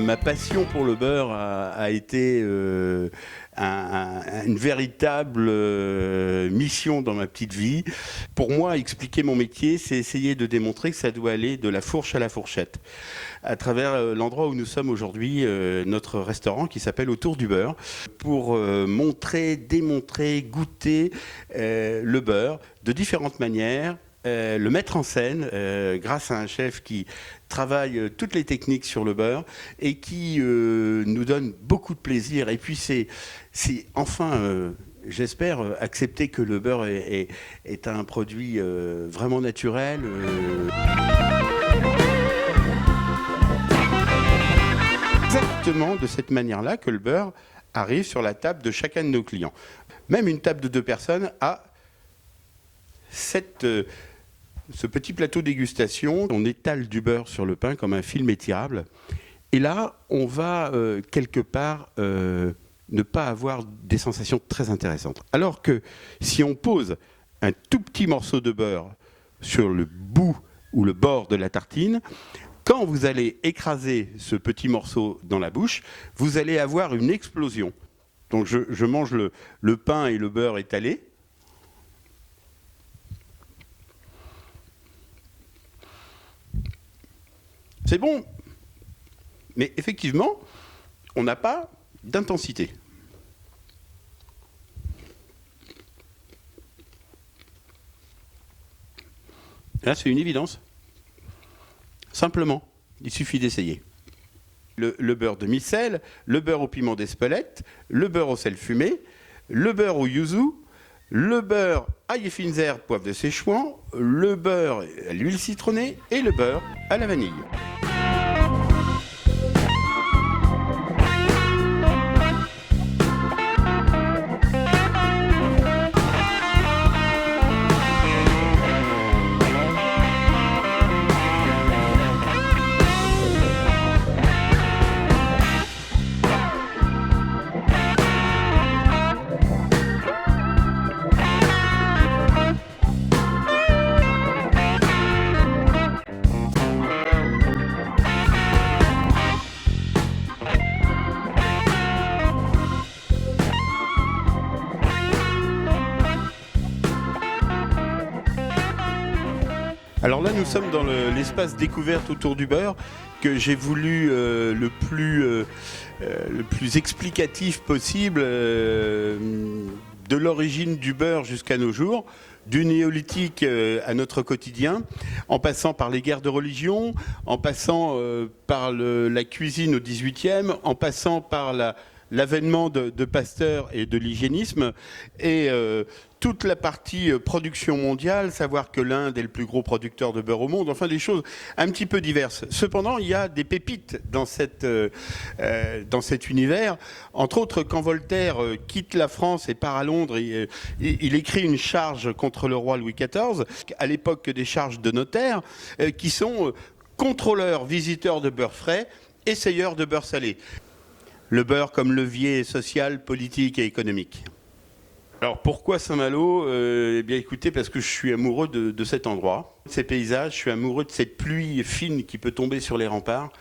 Ma passion pour le beurre a été une véritable mission dans ma petite vie. Pour moi, expliquer mon métier, c'est essayer de démontrer que ça doit aller de la fourche à la fourchette. À travers l'endroit où nous sommes aujourd'hui, notre restaurant qui s'appelle Autour du beurre, pour montrer, démontrer, goûter le beurre de différentes manières, le mettre en scène grâce à un chef qui travaille toutes les techniques sur le beurre et qui nous donne beaucoup de plaisir. Et puis c'est enfin, j'espère, accepter que le beurre est un produit vraiment naturel. Exactement de cette manière-là que le beurre arrive sur la table de chacun de nos clients. Même une table de 2 personnes a ce petit plateau dégustation. On étale du beurre sur le pain comme un film étirable. Et là, on va quelque part ne pas avoir des sensations très intéressantes. Alors que si on pose un tout petit morceau de beurre sur le bout ou le bord de la tartine, quand vous allez écraser ce petit morceau dans la bouche, vous allez avoir une explosion. Donc je mange le pain et le beurre étalé. C'est bon, mais effectivement, on n'a pas d'intensité. Là, c'est une évidence. Simplement, il suffit d'essayer. Le beurre demi-sel, le beurre au piment d'Espelette, le beurre au sel fumé, le beurre au yuzu, le beurre ail et fines herbes, poivre de Szechuan, le beurre à l'huile citronnée et le beurre à la vanille. Alors là, nous sommes dans l'espace découverte autour du beurre que j'ai voulu le plus explicatif possible de l'origine du beurre jusqu'à nos jours, du néolithique à notre quotidien, en passant par les guerres de religion, en passant par la cuisine au XVIIIe, en passant par l'avènement de Pasteur et de l'hygiénisme, et toute la partie production mondiale, savoir que l'Inde est le plus gros producteur de beurre au monde, enfin des choses un petit peu diverses. Cependant, il y a des pépites dans cet univers. Entre autres, quand Voltaire quitte la France et part à Londres, il écrit une charge contre le roi Louis XIV, à l'époque des charges de notaire, qui sont contrôleurs, visiteurs de beurre frais, essayeurs de beurre salé. Le beurre comme levier social, politique et économique. Alors pourquoi Saint-Malo ? Eh bien écoutez, parce que je suis amoureux de cet endroit, de ces paysages, je suis amoureux de cette pluie fine qui peut tomber sur les remparts.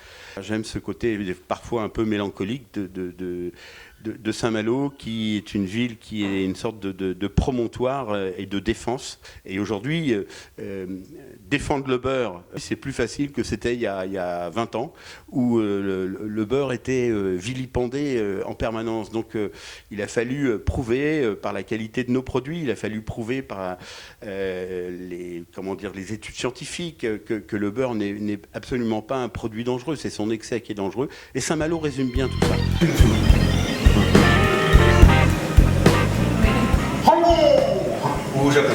J'aime ce côté parfois un peu mélancolique de Saint-Malo, qui est une ville qui est une sorte de promontoire et de défense. Et aujourd'hui, défendre le beurre, c'est plus facile que c'était il y a 20 ans, où le beurre était vilipendé en permanence. Donc il a fallu prouver par la qualité de nos produits, il a fallu prouver par les études scientifiques que le beurre n'est absolument pas un produit dangereux, c'est son excès qui est dangereux. Et Saint-Malo résume bien tout ça. Au Japon.